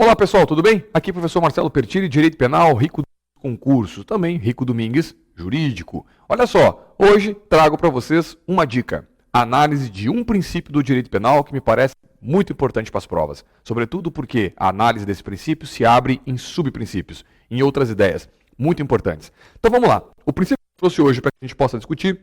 Olá pessoal, tudo bem? Aqui é o professor Marcelo Pertini, Direito Penal, Rico Concurso, também Rico Domingues, Jurídico. Olha só, hoje trago para vocês uma dica, análise de um princípio do direito penal que me parece muito importante para as provas, sobretudo porque a análise desse princípio se abre em subprincípios, em outras ideias muito importantes. Então vamos lá, o princípio que eu trouxe hoje para que a gente possa discutir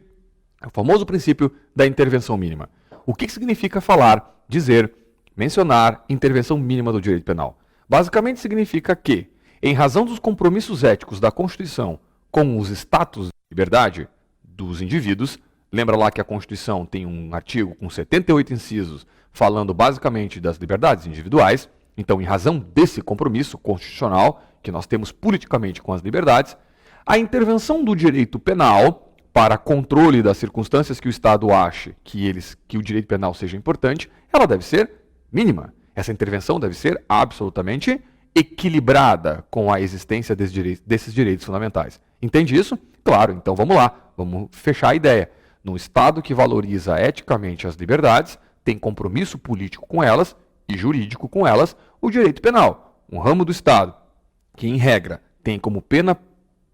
é o famoso princípio da intervenção mínima. O que significa falar, dizer, mencionar intervenção mínima do direito penal? Basicamente significa que, em razão dos compromissos éticos da Constituição com os status de liberdade dos indivíduos, lembra lá que a Constituição tem um artigo com 78 incisos falando basicamente das liberdades individuais, então em razão desse compromisso constitucional que nós temos politicamente com as liberdades, a intervenção do direito penal para controle das circunstâncias que o Estado ache que o direito penal seja importante, ela deve ser mínima. Essa intervenção deve ser absolutamente equilibrada com a existência desses direitos fundamentais. Entende isso? Claro, então vamos lá, vamos fechar a ideia. Num Estado que valoriza eticamente as liberdades, tem compromisso político com elas e jurídico com elas, o direito penal, um ramo do Estado que, em regra, tem como pena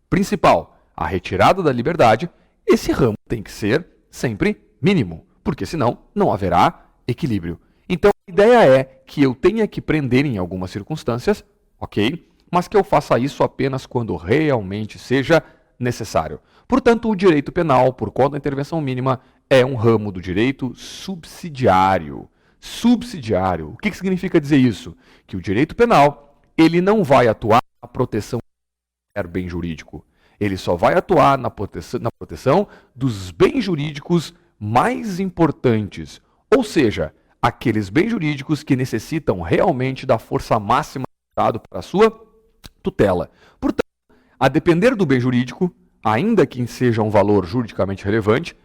principal a retirada da liberdade, esse ramo tem que ser sempre mínimo, porque senão não haverá equilíbrio. Então, a ideia é que eu tenha que prender em algumas circunstâncias, ok? Mas que eu faça isso apenas quando realmente seja necessário. Portanto, o direito penal, por conta da intervenção mínima, é um ramo do direito subsidiário. Subsidiário. O que significa dizer isso? Que o direito penal, ele não vai atuar na proteção de qualquer bem jurídico. Ele só vai atuar na proteção dos bens jurídicos mais importantes. Ou seja, aqueles bens jurídicos que necessitam realmente da força máxima do Estado para a sua tutela. Portanto, a depender do bem jurídico, ainda que seja um valor juridicamente relevante,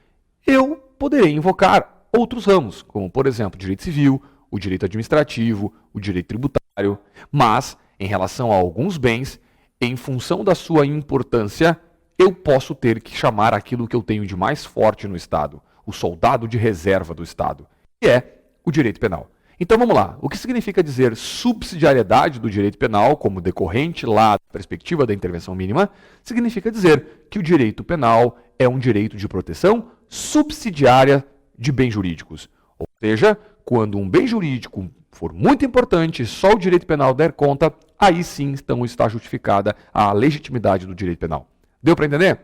eu poderei invocar outros ramos, como, por exemplo, o direito civil, o direito administrativo, o direito tributário, mas, em relação a alguns bens, em função da sua importância, eu posso ter que chamar aquilo que eu tenho de mais forte no Estado, o soldado de reserva do Estado, que é o direito penal. Então vamos lá, o que significa dizer subsidiariedade do direito penal como decorrente lá da perspectiva da intervenção mínima? Significa dizer que o direito penal é um direito de proteção subsidiária de bens jurídicos. Ou seja, quando um bem jurídico for muito importante, só o direito penal der conta, aí sim então está justificada a legitimidade do direito penal. Deu para entender?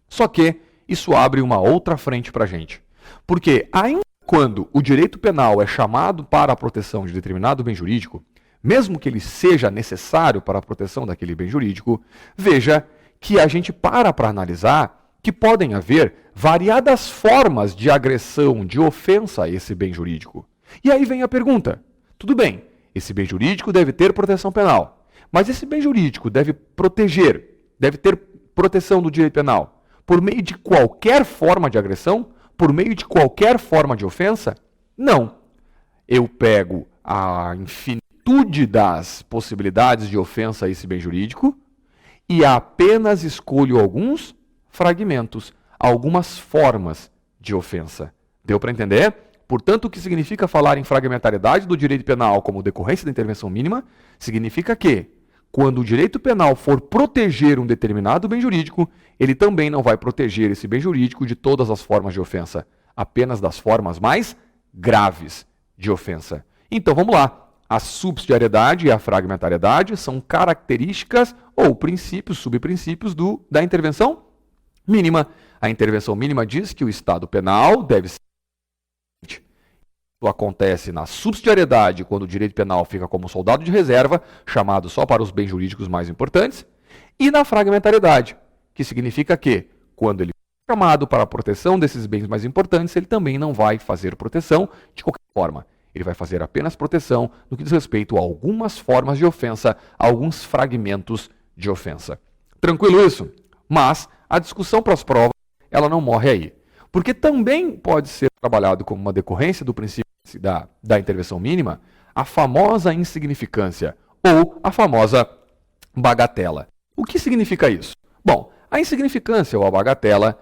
Só que isso abre uma outra frente para a gente. Porque ainda quando o direito penal é chamado para a proteção de determinado bem jurídico, mesmo que ele seja necessário para a proteção daquele bem jurídico, veja que a gente para analisar que podem haver variadas formas de agressão, de ofensa a esse bem jurídico. E aí vem a pergunta, tudo bem, esse bem jurídico deve ter proteção penal, mas esse bem jurídico deve ter proteção do direito penal por meio de qualquer forma de agressão? Por meio de qualquer forma de ofensa? Não. Eu pego a infinitude das possibilidades de ofensa a esse bem jurídico e apenas escolho alguns fragmentos, algumas formas de ofensa. Deu para entender? Portanto, o que significa falar em fragmentariedade do direito penal como decorrência da intervenção mínima? Significa que, quando o direito penal for proteger um determinado bem jurídico, ele também não vai proteger esse bem jurídico de todas as formas de ofensa, apenas das formas mais graves de ofensa. Então vamos lá. A subsidiariedade e a fragmentariedade são características ou princípios, subprincípios da intervenção mínima. A intervenção mínima diz que o Estado penal deve ser. Isso acontece na subsidiariedade, quando o direito penal fica como soldado de reserva, chamado só para os bens jurídicos mais importantes, e na fragmentariedade, que significa que, quando ele é chamado para a proteção desses bens mais importantes, ele também não vai fazer proteção de qualquer forma. Ele vai fazer apenas proteção no que diz respeito a algumas formas de ofensa, a alguns fragmentos de ofensa. Tranquilo isso? Mas a discussão para as provas, ela não morre aí. Porque também pode ser trabalhado como uma decorrência do princípio da intervenção mínima, a famosa insignificância ou a famosa bagatela. O que significa isso? Bom, a insignificância ou a bagatela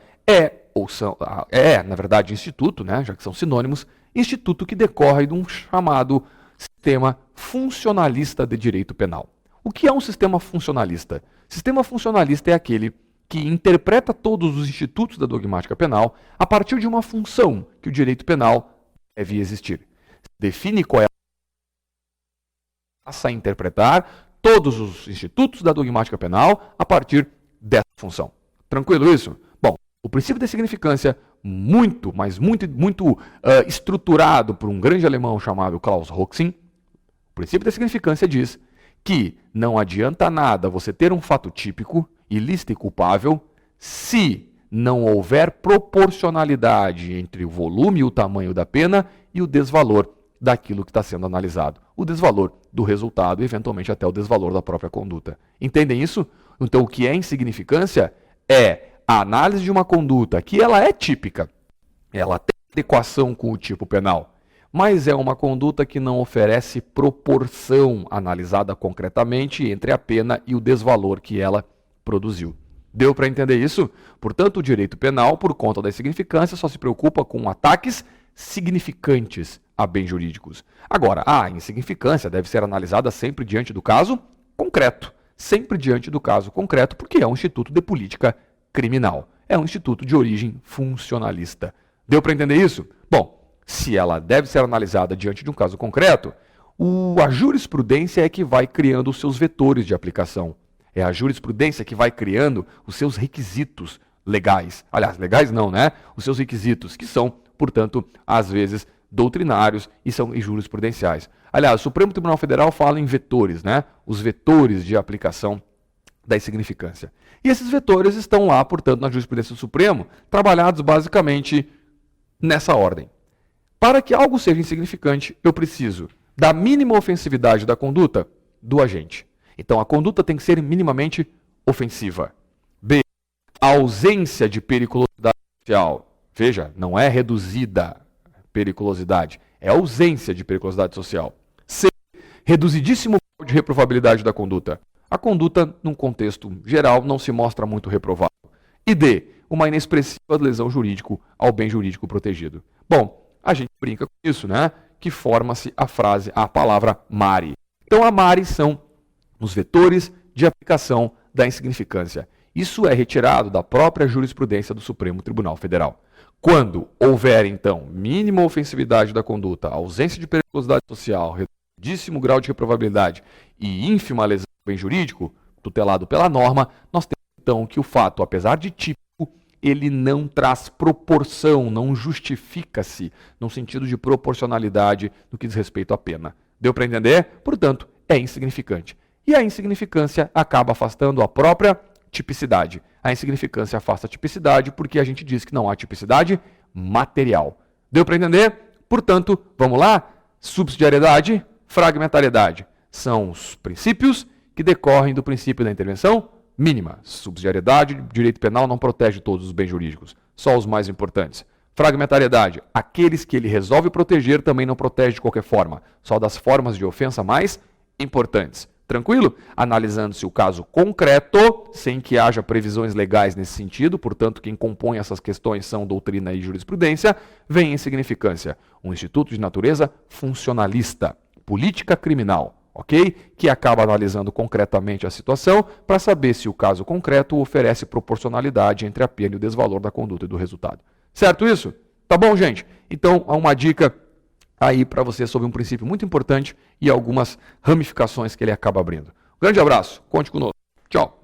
na verdade, instituto, né, já que são sinônimos, instituto que decorre de um chamado Sistema funcionalista de direito penal. O que é um sistema funcionalista? Sistema funcionalista é aquele que interpreta todos os institutos da dogmática penal a partir de uma função que o direito penal deve existir. Define qual é passa a interpretar todos os institutos da dogmática penal a partir dessa função. Tranquilo isso? Bom, o princípio da significância, muito estruturado por um grande alemão chamado Klaus Roxin, o princípio da significância diz que não adianta nada você ter um fato típico, ilícito e culpável, se não houver proporcionalidade entre o volume e o tamanho da pena e o desvalor daquilo que está sendo analisado. O desvalor do resultado e, eventualmente, até o desvalor da própria conduta. Entendem isso? Então, o que é insignificância é a análise de uma conduta que ela é típica, ela tem adequação com o tipo penal, mas é uma conduta que não oferece proporção analisada concretamente entre a pena e o desvalor que ela produziu. Deu para entender isso? Portanto, o direito penal, por conta da insignificância, só se preocupa com ataques significantes a bens jurídicos. Agora, a insignificância deve ser analisada sempre diante do caso concreto. Sempre diante do caso concreto, porque é um instituto de política criminal. É um instituto de origem funcionalista. Deu para entender isso? Bom, se ela deve ser analisada diante de um caso concreto, a jurisprudência é que vai criando os seus vetores de aplicação. É a jurisprudência que vai criando os seus requisitos legais. Aliás, legais não, né? Os seus requisitos, que são, portanto, às vezes, doutrinários e jurisprudenciais. Aliás, o Supremo Tribunal Federal fala em vetores, né? Os vetores de aplicação da insignificância. E esses vetores estão lá, portanto, na jurisprudência do Supremo, trabalhados basicamente nessa ordem. Para que algo seja insignificante, eu preciso da mínima ofensividade da conduta do agente. Então, a conduta tem que ser minimamente ofensiva. B. A ausência de periculosidade social. Veja, não é reduzida periculosidade, é ausência de periculosidade social. C. Reduzidíssimo grau de reprovabilidade da conduta. A conduta, num contexto geral, não se mostra muito reprovável. E D. Uma inexpressiva lesão jurídico ao bem jurídico protegido. Bom, a gente brinca com isso, né? Que forma-se a palavra mare. Então, a mare são os vetores de aplicação da insignificância. Isso é retirado da própria jurisprudência do Supremo Tribunal Federal. Quando houver, então, mínima ofensividade da conduta, ausência de periculosidade social, reduzidíssimo grau de reprovabilidade e ínfima lesão do bem jurídico, tutelado pela norma, nós temos, então, que o fato, apesar de típico, ele não traz proporção, não justifica-se no sentido de proporcionalidade no que diz respeito à pena. Deu para entender? Portanto, é insignificante. E a insignificância acaba afastando a própria tipicidade. A insignificância afasta a tipicidade porque a gente diz que não há tipicidade material. Deu para entender? Portanto, vamos lá? Subsidiariedade, fragmentariedade. São os princípios que decorrem do princípio da intervenção mínima. Subsidiariedade, direito penal não protege todos os bens jurídicos, só os mais importantes. Fragmentariedade, aqueles que ele resolve proteger também não protege de qualquer forma, só das formas de ofensa mais importantes. Tranquilo? Analisando-se o caso concreto, sem que haja previsões legais nesse sentido, portanto, quem compõe essas questões são doutrina e jurisprudência, vem em significância um instituto de natureza funcionalista, política criminal, ok? Que acaba analisando concretamente a situação para saber se o caso concreto oferece proporcionalidade entre a pena e o desvalor da conduta e do resultado. Certo isso? Tá bom, gente? Então, há uma dica aí para você sobre um princípio muito importante e algumas ramificações que ele acaba abrindo. Grande abraço, conte conosco. Tchau.